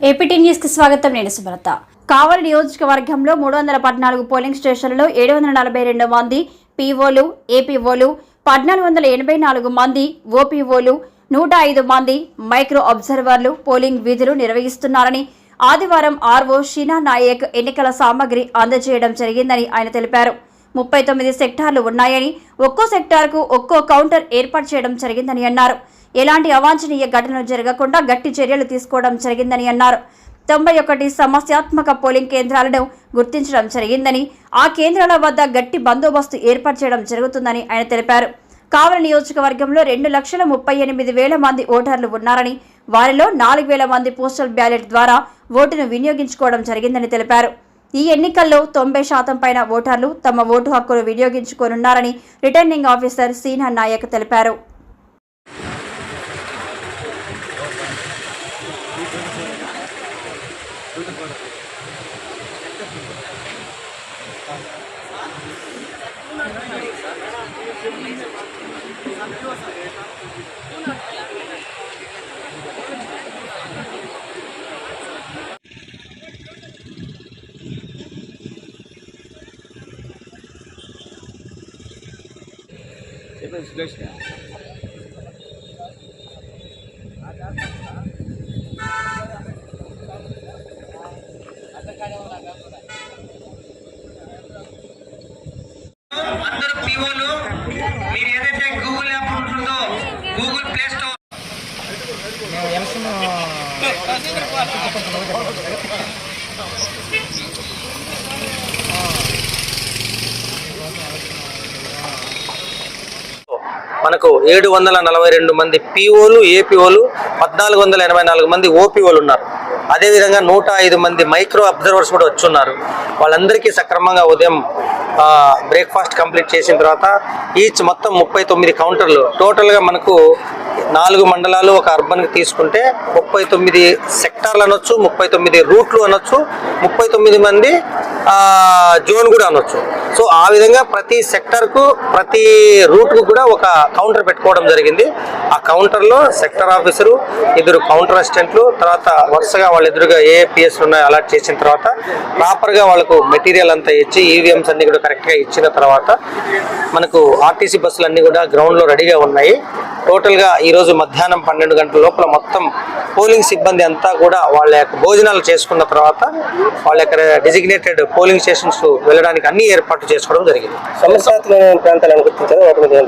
APT news కి స్వాగతం. నేను సుబ్రత. కావలి నియోజకవర్గంలో 314 పోలింగ్ స్టేషన్లలో 742 మంది పీఓలు, ఏపీఓలు, 1484 మంది ఓపీఓలు, 105 మంది మైక్రో అబ్జర్వర్లు పోలింగ్ విధులు నిర్వహిస్తున్నారని ఆదివారం ఆర్ఓ షీనా నాయక్ ఎన్నికల సామగ్రి అందజేయడం జరిగిందని ఆయన తెలిపారు. 39 సెక్టార్లు ఉన్నాయని ఒక్కో సెక్టార్కు ఒక్కో కౌంటర్ ఏర్పాటు చేయడం జరిగిందని అన్నారు. ఎలాంటి అవాంఛనీయ ఘటనలు జరగకుండా గట్టి చర్యలు తీసుకోవడం జరిగిందని అన్నారు. 91 సమస్యాత్మక పోలింగ్ కేంద్రాలను గుర్తించడం జరిగిందని, ఆ కేంద్రాల వద్ద గట్టి బందోబస్తు ఏర్పాటు చేయడం జరుగుతుందని ఆయన తెలిపారు. కావలి నియోజకవర్గంలో 2,38,000 మంది ఓటర్లు ఉన్నారని, వారిలో 4,000 మంది పోస్టల్ బ్యాలెట్ ద్వారా ఓటును వినియోగించుకోవడం జరిగిందని తెలిపారు. ఈ ఎన్నికల్లో 90% పైన ఓటర్లు తమ ఓటు హక్కును వినియోగించుకోనున్నారని రిటర్నింగ్ ఆఫీసర్ సీనా నాయక్ తెలిపారు. అందరూ పీఓలు మీరు ఏదైతే గూగుల్ యాప్ ఉంటుందో గూగుల్ ప్లే స్టోర్ మనకు 742 మంది పీఓలు, ఏపీఓలు, 1484 మంది ఓపీఓలు ఉన్నారు. అదేవిధంగా 105 మంది మైక్రో అబ్జర్వర్స్ కూడా వచ్చున్నారు. వాళ్ళందరికీ సక్రమంగా ఉదయం బ్రేక్ఫాస్ట్ కంప్లీట్ చేసిన తర్వాత ఈచ్ మొత్తం 39 కౌంటర్లు, టోటల్గా మనకు 4 మండలాలు ఒక అర్బన్కి తీసుకుంటే 39 సెక్టార్లు అనొచ్చు, 39 రూట్లు అనొచ్చు, 39 మంది జోన్ కూడా అనొచ్చు. సో ఆ విధంగా ప్రతి సెక్టర్కు ప్రతి రూట్కు కూడా ఒక కౌంటర్ పెట్టుకోవడం జరిగింది. ఆ కౌంటర్లో సెక్టర్ ఆఫీసరు, 2 కౌంటర్ అసిస్టెంట్లు, తర్వాత వరుసగా వాళ్ళ ఎదురుగా ఏపీఎస్ ఉన్నాయి అలాట్ చేసిన తర్వాత ప్రాపర్గా వాళ్ళకు మెటీరియల్ అంతా ఇచ్చి ఈవీఎంస్ అన్ని కూడా కరెక్ట్గా ఇచ్చిన తర్వాత మనకు ఆర్టీసీ బస్సులు అన్నీ కూడా గ్రౌండ్లో రెడీగా ఉన్నాయి. టోటల్గా ఈరోజు మధ్యాహ్నం 12 గంటల లోపల మొత్తం పోలింగ్ సిబ్బంది అంతా కూడా వాళ్ళ యొక్క భోజనాలు చేసుకున్న తర్వాత వాళ్ళ యొక్క డెసిగ్నేటెడ్ పోలింగ్ స్టేషన్స్ వెళ్ళడానికి అన్ని ఏర్పాట్లు చేసుకోవడం జరిగింది. సమస్యాత్మకమైన ప్రాంతాలను గుర్తించారు.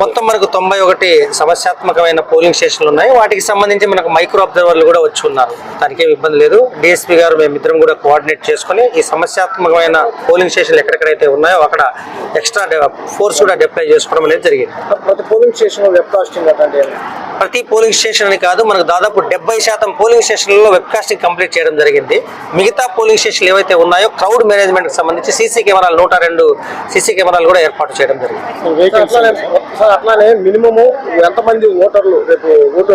మొత్తం మనకు 91 సమస్యాత్మకమైన పోలింగ్ స్టేషన్లు ఉన్నాయి. వాటికి సంబంధించి మనకు మైక్రో అబ్జర్వర్లు కూడా వచ్చి ఉన్నారు. దానికి ఏమి ఇబ్బంది లేదు. డిఎస్పీ గారు మేమిద్దరం కూడా కోఆర్డినేట్ చేసుకుని ఈ సమస్యాత్మకమైన పోలింగ్ స్టేషన్లు ఎక్కడెక్కడైతే ఉన్నాయో అక్కడ ఎక్స్ట్రా ఫోర్స్ కూడా డిప్లాయ్ చేసుకోవడం అనేది జరిగింది. ప్రతి పోలింగ్ స్టేషన్ వెబ్కాస్టింగ్ ప్రతి పోలింగ్ స్టేషన్ అని కాదు, మనకు దాదాపు 70% పోలింగ్ స్టేషన్లలో వెబ్కాస్టింగ్ కంప్లీట్ చేయడం జరిగింది. మిగతా పోలింగ్ స్టేషన్లు ఏవైతే ఉన్నాయో క్రౌడ్ మేనేజ్మెంట్ కి సంబంధించి సీసీ కెమెరాలు 102 సీసీ కెమెరాలు కూడా ఏర్పాటు చేయడం జరిగింది. అట్లానే మినిమము ఎంతమంది ఓటర్లు రేపు ఓటు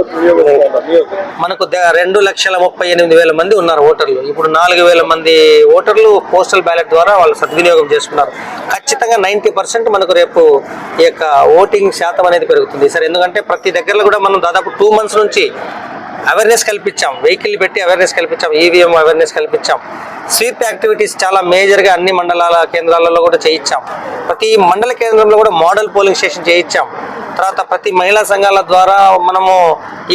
మనకు 2,38,000 మంది ఉన్నారు ఓటర్లు. ఇప్పుడు 4,000 మంది ఓటర్లు పోస్టల్ బ్యాలెట్ ద్వారా వాళ్ళు సద్వినియోగం చేసుకున్నారు. ఖచ్చితంగా 90% మనకు రేపు ఈ యొక్క ఓటింగ్ శాతం అనేది పెరుగుతుంది సార్. ఎందుకంటే ప్రతి దగ్గరలో కూడా మనం దాదాపు 2 months నుంచి అవేర్నెస్ కల్పించాం, వెహికల్ పెట్టి అవేర్నెస్ కల్పించాం, ఈవీఎం అవేర్నెస్ కల్పించాం. స్వీప్ యాక్టివిటీస్ చాలా మేజర్గా అన్ని మండలాల కేంద్రాలలో కూడా చేయించాం. ప్రతి మండల కేంద్రంలో కూడా మోడల్ పోలింగ్ స్టేషన్ చేయించాం. తర్వాత ప్రతి మహిళా సంఘాల ద్వారా మనము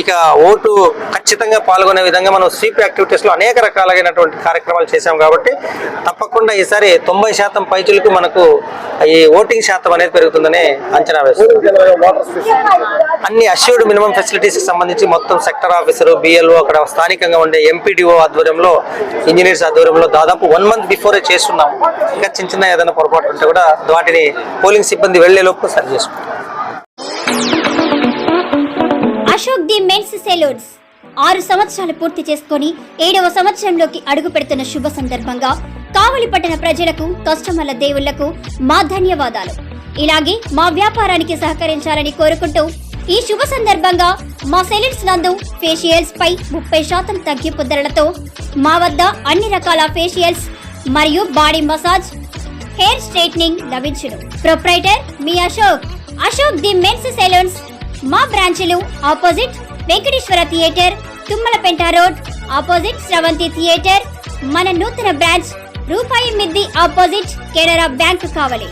ఇక ఓటు ఖచ్చితంగా పాల్గొనే విధంగా మనం స్వీప్ యాక్టివిటీస్లో అనేక రకాలైనటువంటి కార్యక్రమాలు చేశాం. కాబట్టి తప్పకుండా ఈసారి 90% పైచులకు మనకు ఈ ఓటింగ్ శాతం అనేది పెరుగుతుందని అంచనా వేస్తుంది. అన్ని అష్యూర్డ్ మినిమం ఫెసిలిటీస్కి సంబంధించి మొత్తం సెక్టర్ ఆఫీసరు, బిఎల్ఓ, అక్కడ స్థానికంగా ఉండే ఎంపీడీఓ ఆధ్వర్యంలో, ఇంజనీర్స్ ఆధ్వర్యంలో దాదాపు 1 month బిఫోరే చేస్తున్నాం. ఇంకా చిన్న ఏదైనా పొరపాటు ఉంటే కూడా వాటిని పోలింగ్ సిబ్బంది వెళ్లేలోపు సరి చేసుకుంటాం. అశోక్ ది మెన్స్ సెలూన్స్ 6 సంవత్సరాలు పూర్తి చేసుకుని 7వ సంవత్సరంలోకి అడుగు పెడుతున్న శుభ సందర్భంగా కావలి పట్టణ ప్రజలకు, కస్టమర్ల దేవుళ్లకు మా ధన్యవాదాలు. ఇలాగే మా వ్యాపారానికి సహకరించాలని కోరుకుంటూ ఈ శుభ సందర్భంగా మా సెలూన్స్ నందు ఫేషియల్స్ పై 30% తగ్గింపు ధరలతో మా వద్ద అన్ని రకాల ఫేషియల్స్ మరియు బాడీ మసాజ్, హెయిర్ స్ట్రైట్నింగ్ లభించును. ప్రొప్రైటర్ మీ అశోక్ ది మెన్స్ సెలూన్స్. మా బ్రాంచ్లు opposite Venkateswara theatre, Tummalapenta road, opposite Sravanthi theatre, మన నూతన బ్రాంచ్ రూపాయి మిద్ది ఆపోజిట్ కెనరా బ్యాంక్ కావలి.